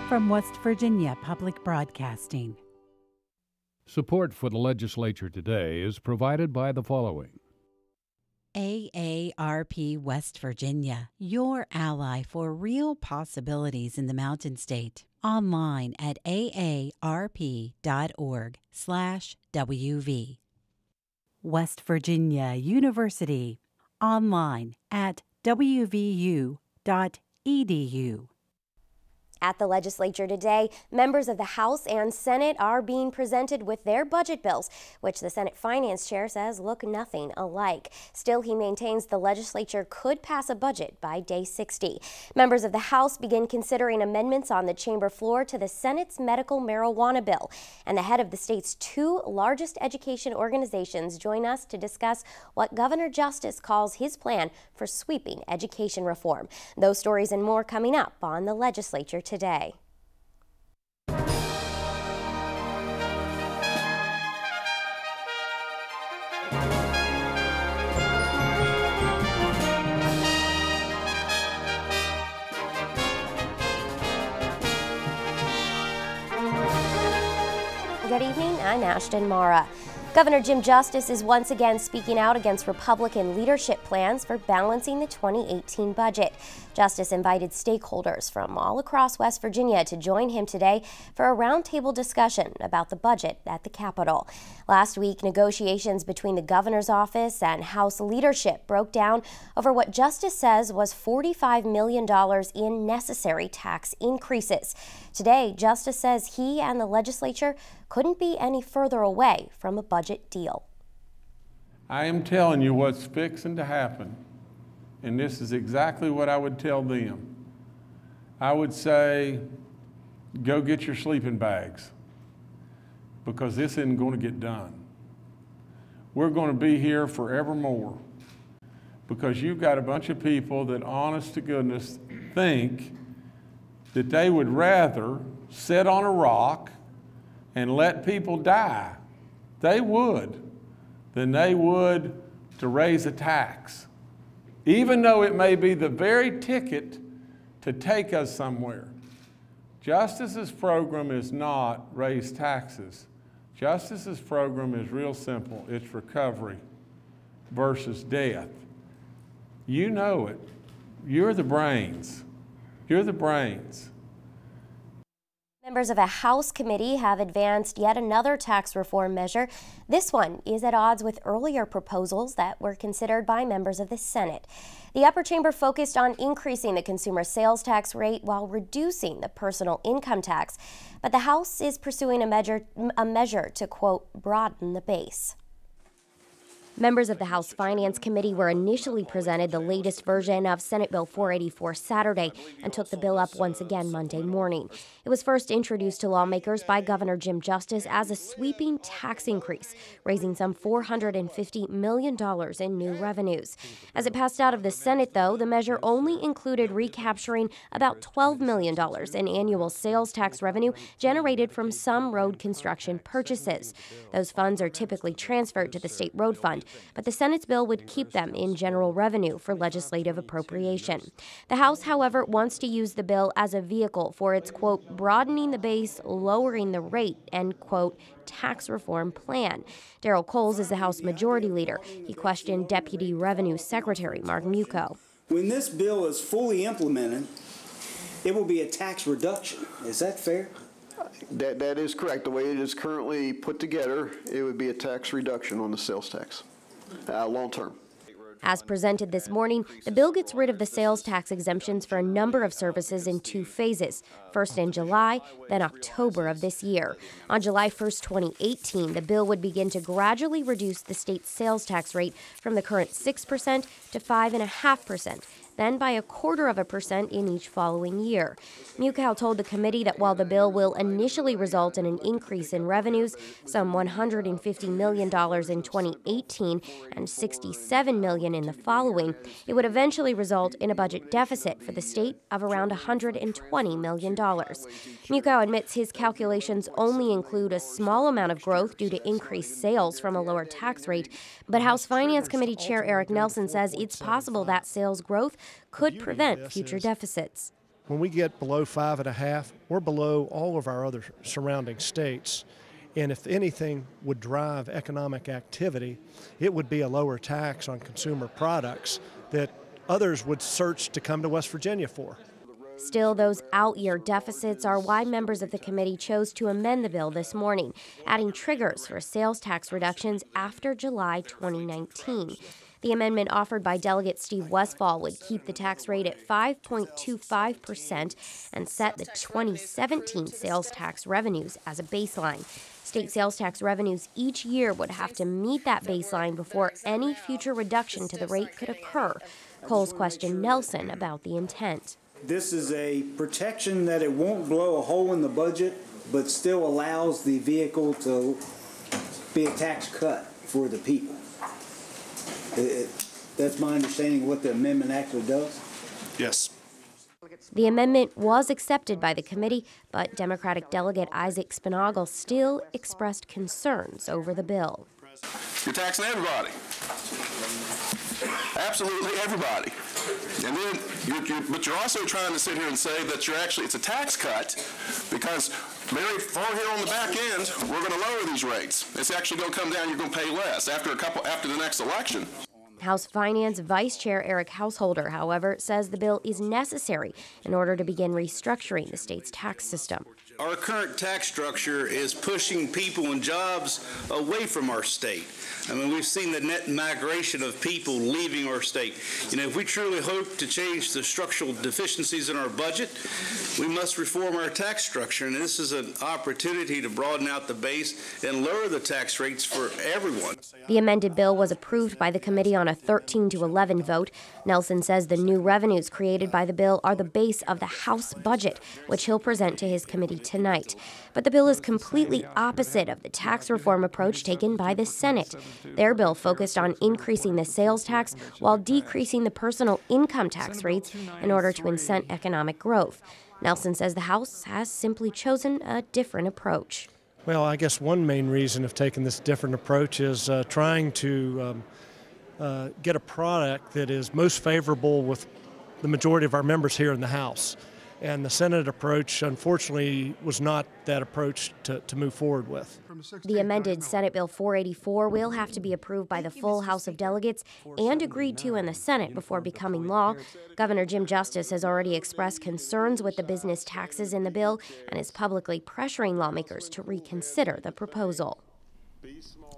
from West Virginia Public Broadcasting. Support for the Legislature Today is provided by the following. AARP West Virginia, your ally for real possibilities in the Mountain State. Online at aarp.org/WV. West Virginia University. Online at wvu.edu. At the Legislature today, members of the House and Senate are being presented with their budget bills, which the Senate Finance Chair says look nothing alike. Still, he maintains the legislature could pass a budget by day 60. Members of the House begin considering amendments on the chamber floor to the Senate's medical marijuana bill. And the head of the state's two largest education organizations join us to discuss what Governor Justice calls his plan for sweeping education reform. Those stories and more coming up on the Legislature Today. Good evening, I'm Ashton Mara. Governor Jim Justice is once again speaking out against Republican leadership plans for balancing the 2018 budget. Justice invited stakeholders from all across West Virginia to join him today for a roundtable discussion about the budget at the Capitol. Last week, negotiations between the governor's office and House leadership broke down over what Justice says was $45 million in necessary tax increases. Today, Justice says he and the legislature couldn't be any further away from a budget deal. I am telling you what's fixing to happen, and this is exactly what I would tell them. I would say, go get your sleeping bags, because this isn't going to get done. We're going to be here forevermore, because you've got a bunch of people that, honest to goodness, think that they would rather sit on a rock and let people die, they would, than they would to raise a tax, even though it may be the very ticket to take us somewhere. Justice's program is not raise taxes. Justice's program is real simple. It's recovery versus death. You know it. You're the brains. You're the brains. Members of a House committee have advanced yet another tax reform measure. This one is at odds with earlier proposals that were considered by members of the Senate. The upper chamber focused on increasing the consumer sales tax rate while reducing the personal income tax. But the House is pursuing a measure to, quote, broaden the base. Members of the House Finance Committee were initially presented the latest version of Senate Bill 484 Saturday and took the bill up once again Monday morning. It was first introduced to lawmakers by Governor Jim Justice as a sweeping tax increase, raising some $450 million in new revenues. As it passed out of the Senate, though, the measure only included recapturing about $12 million in annual sales tax revenue generated from some road construction purchases. Those funds are typically transferred to the state road fund, but the Senate's bill would keep them in general revenue for legislative appropriation. The House, however, wants to use the bill as a vehicle for its, quote, broadening the base, lowering the rate, end quote, tax reform plan. Darrell Coles is the House Majority Leader. He questioned Deputy Revenue Secretary Mark Mucco. When this bill is fully implemented, it will be a tax reduction. Is that fair? That is correct. The way it is currently put together, it would be a tax reduction on the sales tax, long term. As presented this morning, the bill gets rid of the sales tax exemptions for a number of services in two phases, first in July, then October of this year. On July 1st, 2018, the bill would begin to gradually reduce the state's sales tax rate from the current 6% to 5.5%. Then by 1/4% in each following year. Mucco told the committee that while the bill will initially result in an increase in revenues, some $150 million in 2018 and $67 million in the following, it would eventually result in a budget deficit for the state of around $120 million. Mucco admits his calculations only include a small amount of growth due to increased sales from a lower tax rate, but House Finance Committee Chair Eric Nelson says it's possible that sales growth could prevent future deficits. When we get below 5.5, we're below all of our other surrounding states. And if anything would drive economic activity, it would be a lower tax on consumer products that others would search to come to West Virginia for. Still, those out-year deficits are why members of the committee chose to amend the bill this morning, adding triggers for sales tax reductions after July 2019. The amendment offered by Delegate Steve Westfall would keep the tax rate at 5.25% and set the 2017 sales tax revenues as a baseline. State sales tax revenues each year would have to meet that baseline before any future reduction to the rate could occur. Coles questioned Nelson about the intent. This is a protection that it won't blow a hole in the budget, but still allows the vehicle to be a tax cut for the people. That's my understanding of what the amendment actually does? Yes. The amendment was accepted by the committee, but Democratic Delegate Isaac Spinagle still expressed concerns over the bill. You're taxing everybody. Absolutely everybody. And then, but you're also trying to sit here and say that it's a tax cut because very far here on the back end, we're going to lower these rates. It's actually going to come down. You're going to pay less after the next election. House Finance Vice Chair Eric Householder, however, says the bill is necessary in order to begin restructuring the state's tax system. Our current tax structure is pushing people and jobs away from our state. I mean, we've seen the net migration of people leaving our state. You know, if we truly hope to change the structural deficiencies in our budget, we must reform our tax structure, and this is an opportunity to broaden out the base and lower the tax rates for everyone. The amended bill was approved by the committee on a 13-11 vote. Nelson says the new revenues created by the bill are the base of the House budget, which he'll present to his committee tonight. But the bill is completely opposite of the tax reform approach taken by the Senate. Their bill focused on increasing the sales tax while decreasing the personal income tax rates in order to incent economic growth. Nelson says the House has simply chosen a different approach. Well, I guess one main reason of taking this different approach is trying to get a product that is most favorable with the majority of our members here in the House. And the Senate approach, unfortunately, was not that approach to move forward with. The amended Senate Bill 484 will have to be approved by the full House of Delegates and agreed to in the Senate before becoming law. Governor Jim Justice has already expressed concerns with the business taxes in the bill and is publicly pressuring lawmakers to reconsider the proposal.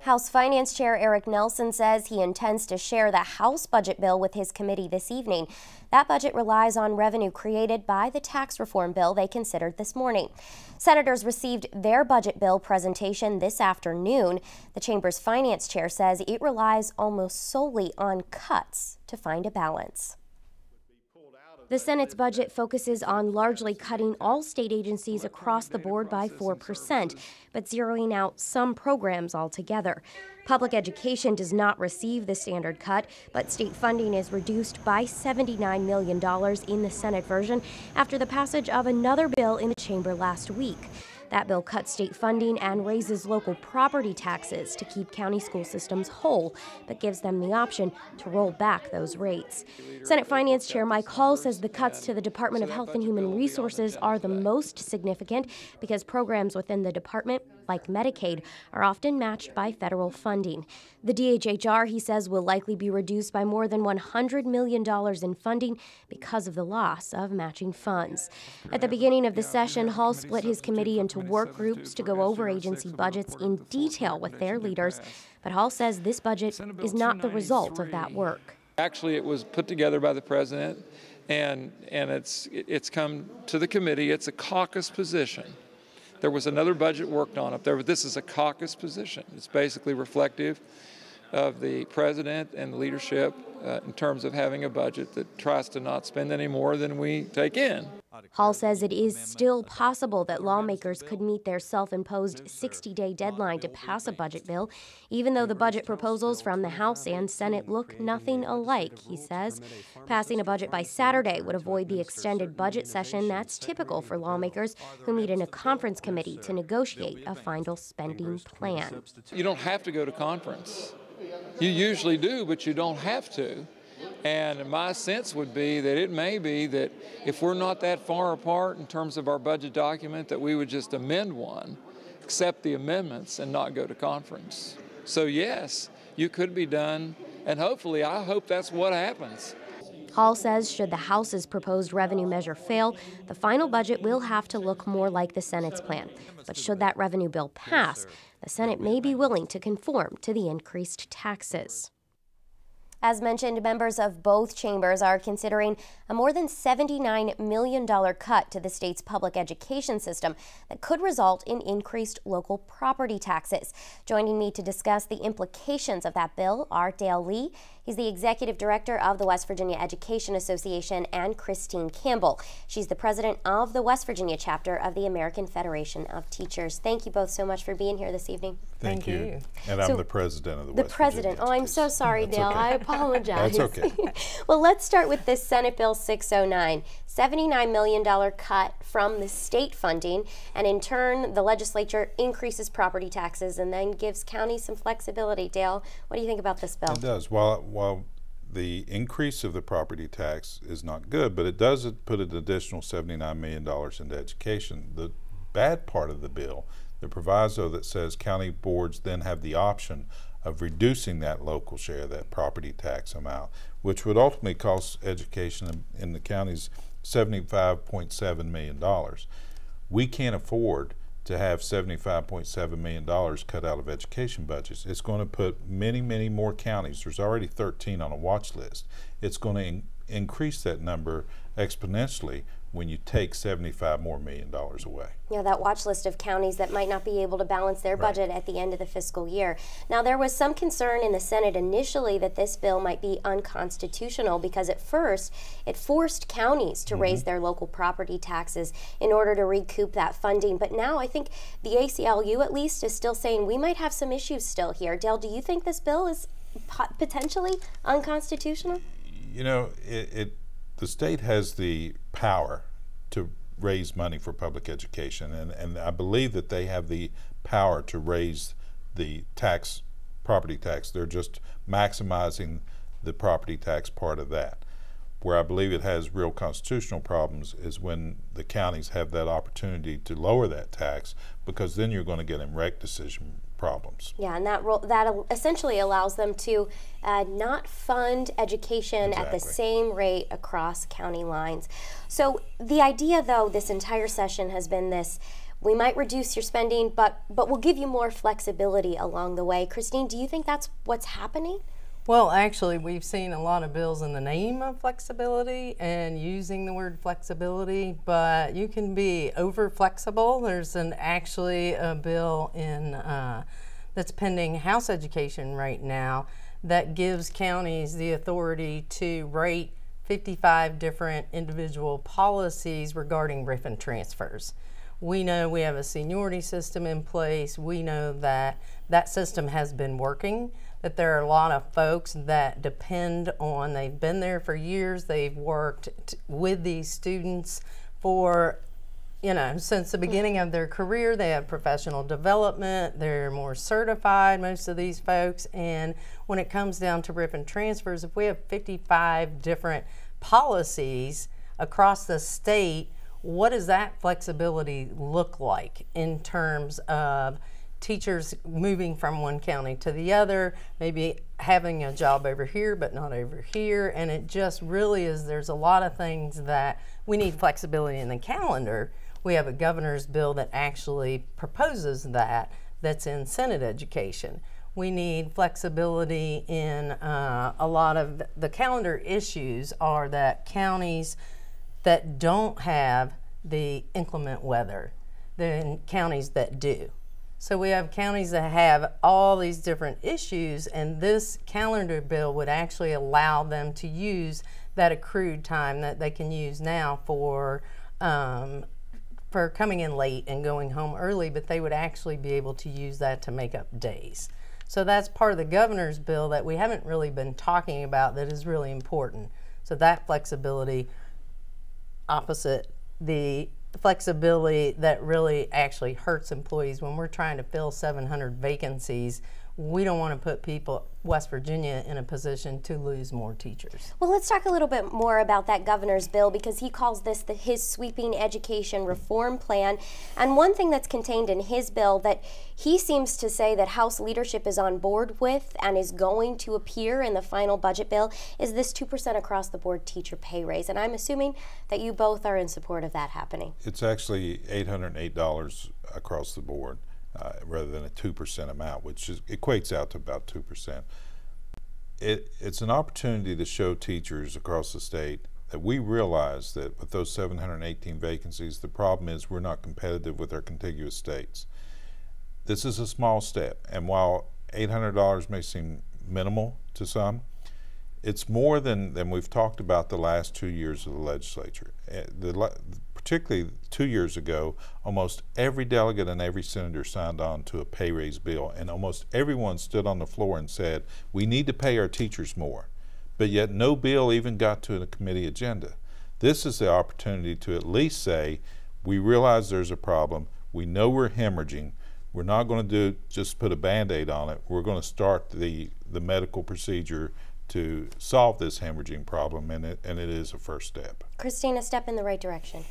House Finance Chair Eric Nelson says he intends to share the House budget bill with his committee this evening. That budget relies on revenue created by the tax reform bill they considered this morning. Senators received their budget bill presentation this afternoon. The chamber's finance chair says it relies almost solely on cuts to find a balance. The Senate's budget focuses on largely cutting all state agencies across the board by 4%, but zeroing out some programs altogether. Public education does not receive the standard cut, but state funding is reduced by $79 million in the Senate version after the passage of another bill in the chamber last week. That bill cuts state funding and raises local property taxes to keep county school systems whole, but gives them the option to roll back those rates. Senate Finance Chair Mike Hall says the cuts to the Department of Health and Human Resources are the most significant because programs within the department, like Medicaid, are often matched by federal funding. The DHHR, he says, will likely be reduced by more than $100 million in funding because of the loss of matching funds. At the beginning of the session, Hall split his committee into work groups to go over agency budgets in detail with their leaders, but Hall says this budget is not the result of that work. Actually, it was put together by the president, and it's come to the committee. It's a caucus position. There was another budget worked on up there, but this is a caucus position. It's basically reflective of the president and the leadership in terms of having a budget that tries to not spend any more than we take in. Hall says it is still possible that lawmakers could meet their self-imposed 60-day deadline to pass a budget bill, even though the budget proposals from the House and Senate look nothing alike, he says. Passing a budget by Saturday would avoid the extended budget session that's typical for lawmakers who meet in a conference committee to negotiate a final spending plan. You don't have to go to conference. You usually do, but you don't have to. And my sense would be that it may be that if we're not that far apart in terms of our budget document, that we would just amend one, accept the amendments, and not go to conference. So yes, you could be done, and hopefully, I hope that's what happens. Hall says should the House's proposed revenue measure fail, the final budget will have to look more like the Senate's plan. But should that revenue bill pass, the Senate may be willing to conform to the increased taxes. As mentioned, members of both chambers are considering a more than $79 million cut to the state's public education system that could result in increased local property taxes. Joining me to discuss the implications of that bill are Dale Lee. He's the executive director of the West Virginia Education Association, and Christine Campbell. She's the president of the West Virginia chapter of the American Federation of Teachers. Thank you both so much for being here this evening. Thank you. And I'm the president of the West president. Virginia. Oh, I'm so sorry, That's Dale. okay. I apologize. That's okay. Well, let's start with this Senate Bill 609. $79 million cut from the state funding, and in turn, the legislature increases property taxes and then gives counties some flexibility. Dale, what do you think about this bill? It does. While the increase of the property tax is not good, but it does put an additional $79 million into education. The bad part of the bill, the proviso that says county boards then have the option of reducing that local share, that property tax amount, which would ultimately cost education in the counties $75.7 million. We can't afford to have $75.7 million cut out of education budgets. It's going to put many, many more counties. There's already 13 on a watch list. It's going to increase that number exponentially when you take $75 million away. Yeah, that watch list of counties that might not be able to balance their budget at the end of the fiscal year. Now, there was some concern in the Senate initially that this bill might be unconstitutional because at first it forced counties to raise their local property taxes in order to recoup that funding. But now I think the ACLU at least is still saying we might have some issues still here. Dale, do you think this bill is potentially unconstitutional? You know, the state has the power to raise money for public education, and I believe that they have the power to raise the property tax. They're just maximizing the property tax part of that. Where I believe it has real constitutional problems is when the counties have that opportunity to lower that tax, because then you're going to get in rec decision problems. Yeah, and that essentially allows them to not fund education at the same rate across county lines. So the idea, though, this entire session has been this: we might reduce your spending, but we'll give you more flexibility along the way. Christine, do you think that's what's happening? Well, actually, we've seen a lot of bills in the name of flexibility and using the word flexibility, but you can be over flexible. There's actually a bill in that's pending House Education right now that gives counties the authority to rate 55 different individual policies regarding RIF transfers. We know we have a seniority system in place. We know that that system has been working, that there are a lot of folks that depend on, they've been there for years, they've worked with these students for, since the beginning of their career. They have professional development, they're more certified, most of these folks, and when it comes down to RIF and transfers, if we have 55 different policies across the state, what does that flexibility look like in terms of teachers moving from one county to the other, maybe having a job over here but not over here? And it just really is, there's a lot of things that we need flexibility in the calendar. We have a governor's bill that actually proposes that's in Senate Education. We need flexibility in a lot of the calendar issues are that counties that don't have the inclement weather than counties that do. So we have counties that have all these different issues, and this calendar bill would actually allow them to use that accrued time that they can use now for coming in late and going home early, but they would actually be able to use that to make up days. So that's part of the governor's bill that we haven't really been talking about that is really important. So that flexibility, opposite the flexibility that really actually hurts employees when we're trying to fill 700 vacancies we don't want to put West Virginia in a position to lose more teachers. Well, let's talk a little bit more about that governor's bill, because he calls this his sweeping education reform plan. And one thing that's contained in his bill that he seems to say that House leadership is on board with and is going to appear in the final budget bill is this 2% across the board teacher pay raise. And I'm assuming that you both are in support of that happening. It's actually $808 across the board. Rather than a 2% amount, which equates out to about 2%. It's an opportunity to show teachers across the state that we realize that with those 718 vacancies, the problem is we're not competitive with our contiguous states. This is a small step, and while $800 may seem minimal to some, it's more than we've talked about the last 2 years of the legislature. Particularly 2 years ago, almost every delegate and every senator signed on to a pay raise bill, and almost everyone stood on the floor and said, we need to pay our teachers more. But yet no bill even got to a committee agenda. This is the opportunity to at least say, we realize there's a problem, we know we're hemorrhaging, we're not going to just put a Band-Aid on it, we're going to start the medical procedure to solve this hemorrhaging problem, and it is a first step. Christine, a step in the right direction.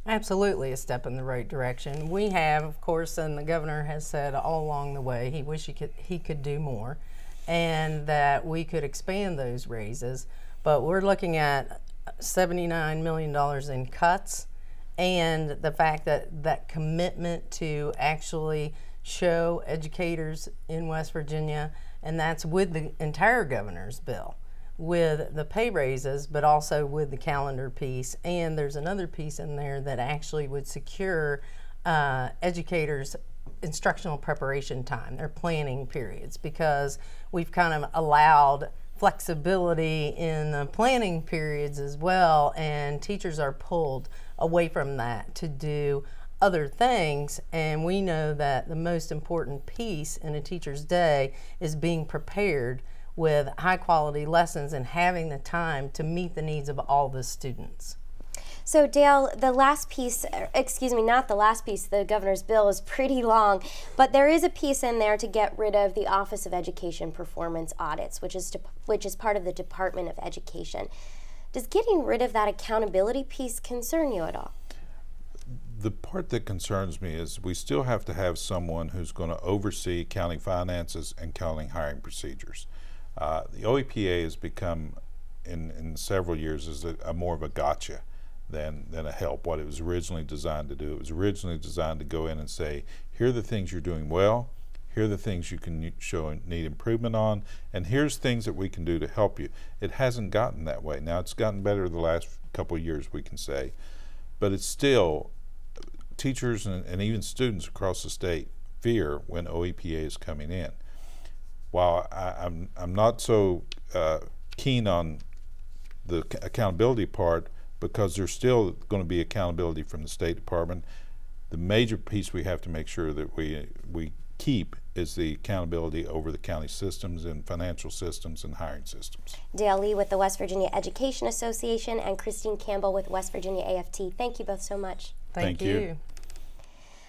Absolutely a step in the right direction. We have, of course, and the governor has said all along the way, he wished he could do more and that we could expand those raises. But we're looking at $79 million in cuts, and the fact that that commitment to actually show educators in West Virginia, and that's with the entire governor's bill, with the pay raises, but also with the calendar piece. And there's another piece in there that actually would secure educators' instructional preparation time, their planning periods, because we've kind of allowed flexibility in the planning periods as well, and teachers are pulled away from that to do other things. And we know that the most important piece in a teacher's day is being prepared with high quality lessons and having the time to meet the needs of all the students. So Dale, the last piece, excuse me, not the last piece, the governor's bill is pretty long, but there is a piece in there to get rid of the Office of Education Performance Audits, which is part of the Department of Education. Does getting rid of that accountability piece concern you at all? The part that concerns me is we still have to have someone who's going to oversee county finances and county hiring procedures. The OEPA has become, in several years, is a more of a gotcha than a help. What it was originally designed to do. It was originally designed to go in and say, here are the things you're doing well, here are the things you can show need improvement on, and here's things that we can do to help you. It hasn't gotten that way. Now it's gotten better the last couple of years, we can say, but it's still, teachers and even students across the state fear when OEPA is coming in. While I'm not so keen on the accountability part, because there's still going to be accountability from the State Department, the major piece we have to make sure that we keep is the accountability over the county systems and financial systems and hiring systems. Dale Lee with the West Virginia Education Association and Christine Campbell with West Virginia AFT. Thank you both so much. Thank you.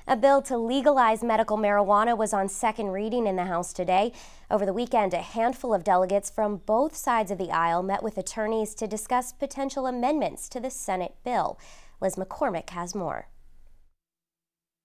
A bill to legalize medical marijuana was on second reading in the House today. Over the weekend, a handful of delegates from both sides of the aisle met with attorneys to discuss potential amendments to the Senate bill. Liz McCormick has more.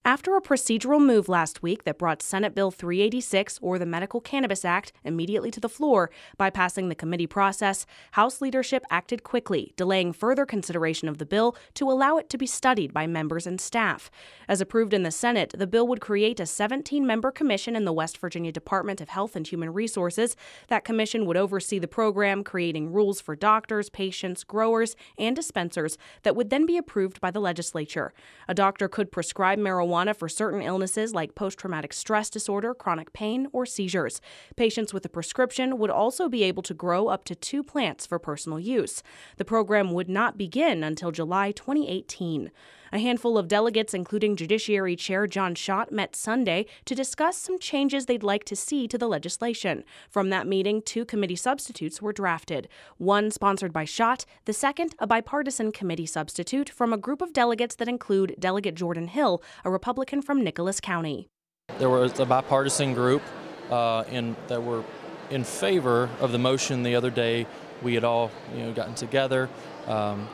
After a procedural move last week that brought Senate Bill 386, or the Medical Cannabis Act, immediately to the floor, bypassing the committee process, House leadership acted quickly, delaying further consideration of the bill to allow it to be studied by members and staff. As approved in the Senate, the bill would create a 17-member commission in the West Virginia Department of Health and Human Resources. That commission would oversee the program, creating rules for doctors, patients, growers, and dispensers that would then be approved by the legislature. A doctor could prescribe marijuana for certain illnesses like post-traumatic stress disorder, chronic pain, or seizures. Patients with a prescription would also be able to grow up to 2 plants for personal use. The program would not begin until July 2018. A handful of delegates, including Judiciary Chair John Schott, met Sunday to discuss some changes they'd like to see to the legislation. From that meeting, 2 committee substitutes were drafted. One sponsored by Schott, the second a bipartisan committee substitute from a group of delegates that include Delegate Jordan Hill, a Republican from Nicholas County. There was a bipartisan group that were in favor of the motion the other day. We had all gotten together,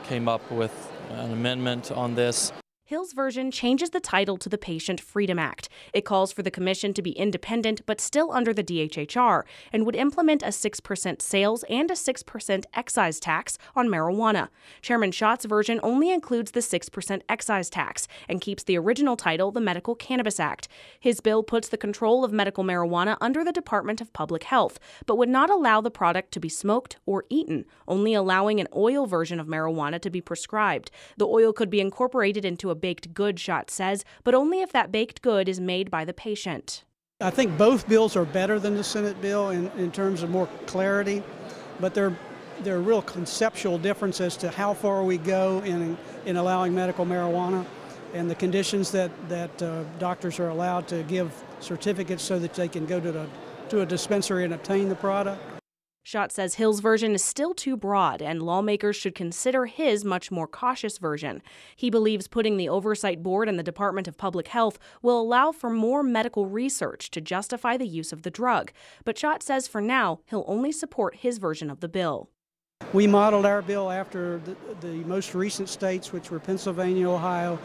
came up with an amendment on this. Hill's version changes the title to the Patient Freedom Act. It calls for the commission to be independent but still under the DHHR and would implement a 6% sales and a 6% excise tax on marijuana. Chairman Schott's version only includes the 6% excise tax and keeps the original title, the Medical Cannabis Act. His bill puts the control of medical marijuana under the Department of Public Health, but would not allow the product to be smoked or eaten, only allowing an oil version of marijuana to be prescribed. The oil could be incorporated into a baked good, Schott says, but only if that baked good is made by the patient. I think both bills are better than the Senate bill in terms of more clarity, but there are real conceptual differences to how far we go in allowing medical marijuana and the conditions that doctors are allowed to give certificates so that they can go to a dispensary and obtain the product. Schott says Hill's version is still too broad, and lawmakers should consider his much more cautious version. He believes putting the Oversight Board and the Department of Public Health will allow for more medical research to justify the use of the drug. But Schott says for now, he'll only support his version of the bill. We modeled our bill after the most recent states, which were Pennsylvania, Ohio,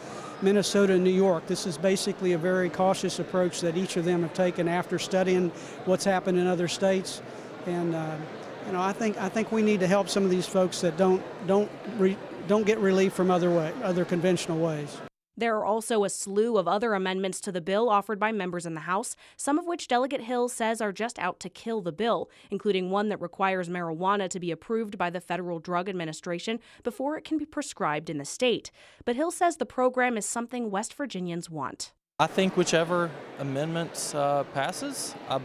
Minnesota, and New York. This is basically a very cautious approach that each of them have taken after studying what's happened in other states. And I think we need to help some of these folks that don't get relief from other conventional ways. There are also a slew of other amendments to the bill offered by members in the House, some of which Delegate Hill says are just out to kill the bill, including one that requires marijuana to be approved by the Federal Drug Administration before it can be prescribed in the state. But Hill says the program is something West Virginians want. I think whichever amendment passes, I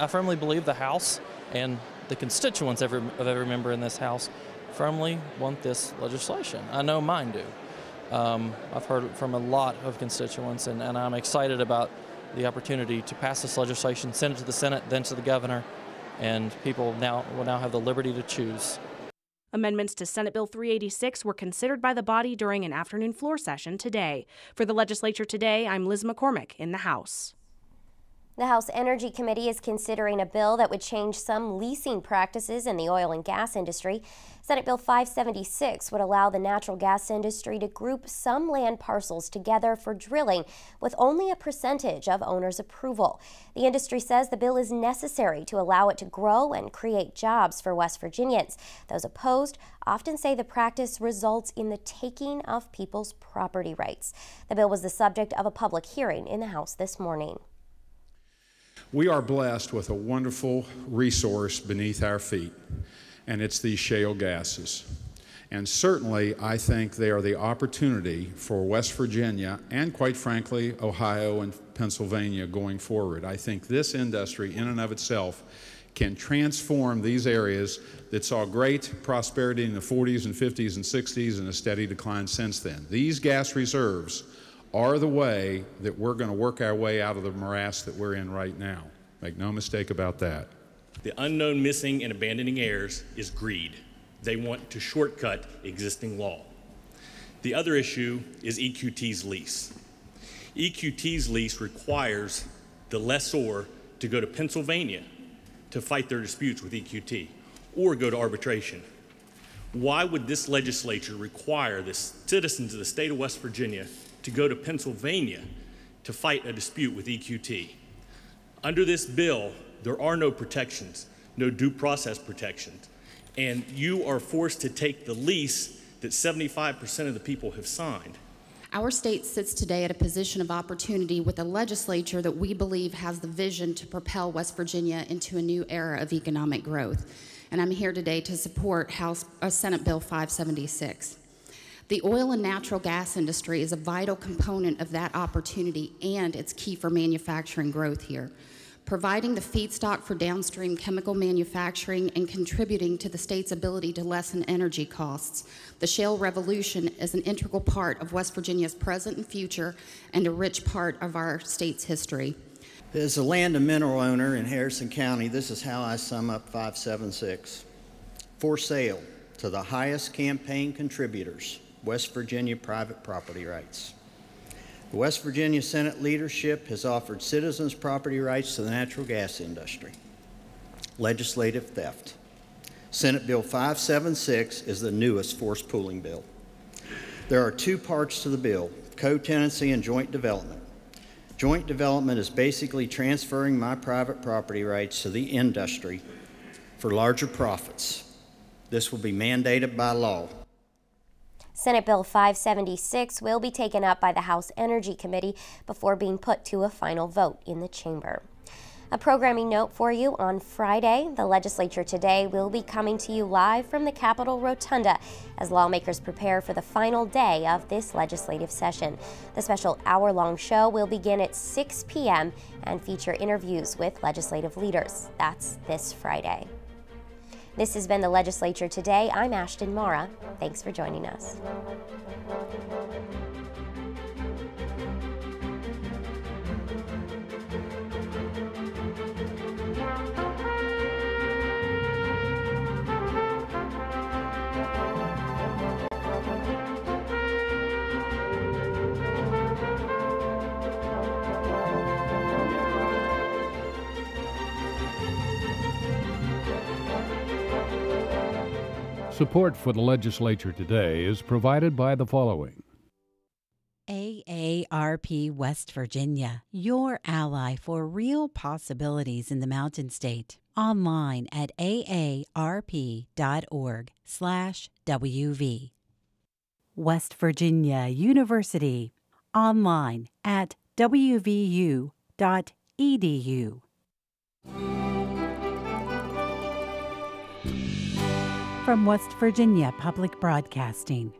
firmly believe the House and the constituents of every member in this House firmly want this legislation. I know mine do. I've heard from a lot of constituents, and I'm excited about the opportunity to pass this legislation, send it to the Senate, then to the governor, and people will now have the liberty to choose. Amendments to Senate Bill 386 were considered by the body during an afternoon floor session today. For the Legislature Today, I'm Liz McCormick in the House. The House Energy Committee is considering a bill that would change some leasing practices in the oil and gas industry. Senate Bill 576 would allow the natural gas industry to group some land parcels together for drilling with only a percentage of owners' approval. The industry says the bill is necessary to allow it to grow and create jobs for West Virginians. Those opposed often say the practice results in the taking of people's property rights. The bill was the subject of a public hearing in the House this morning. We are blessed with a wonderful resource beneath our feet, and it's these shale gases. And certainly, I think they are the opportunity for West Virginia and, quite frankly, Ohio and Pennsylvania going forward. I think this industry, in and of itself, can transform these areas that saw great prosperity in the 40s and 50s and 60s and a steady decline since then. These gas reserves are the way that we're going to work our way out of the morass that we're in right now. Make no mistake about that. The unknown missing and abandoning heirs is greed. They want to shortcut existing law. The other issue is EQT's lease. EQT's lease requires the lessor to go to Pennsylvania to fight their disputes with EQT or go to arbitration. Why would this legislature require the citizens of the state of West Virginia to go to Pennsylvania to fight a dispute with EQT? Under this bill, there are no protections, no due process protections, and you are forced to take the lease that 75% of the people have signed. Our state sits today at a position of opportunity with a legislature that we believe has the vision to propel West Virginia into a new era of economic growth. And I'm here today to support Senate Bill 576. The oil and natural gas industry is a vital component of that opportunity, and it's key for manufacturing growth here. Providing the feedstock for downstream chemical manufacturing and contributing to the state's ability to lessen energy costs. The shale revolution is an integral part of West Virginia's present and future and a rich part of our state's history. As a land and mineral owner in Harrison County, this is how I sum up 576. For sale to the highest campaign contributors, West Virginia private property rights. The West Virginia Senate leadership has offered citizens property rights to the natural gas industry. Legislative theft. Senate Bill 576 is the newest forced pooling bill. There are two parts to the bill, co-tenancy and joint development. Joint development is basically transferring my private property rights to the industry for larger profits. This will be mandated by law. Senate Bill 576 will be taken up by the House Energy Committee before being put to a final vote in the chamber. A programming note for you: on Friday, the Legislature Today will be coming to you live from the Capitol Rotunda as lawmakers prepare for the final day of this legislative session. The special hour-long show will begin at 6 p.m. and feature interviews with legislative leaders. That's this Friday. This has been the Legislature Today. I'm Ashton Mara. Thanks for joining us. Support for the Legislature Today is provided by the following. AARP West Virginia, your ally for real possibilities in the Mountain State. Online at aarp.org/WV. West Virginia University. Online at wvu.edu. From West Virginia Public Broadcasting.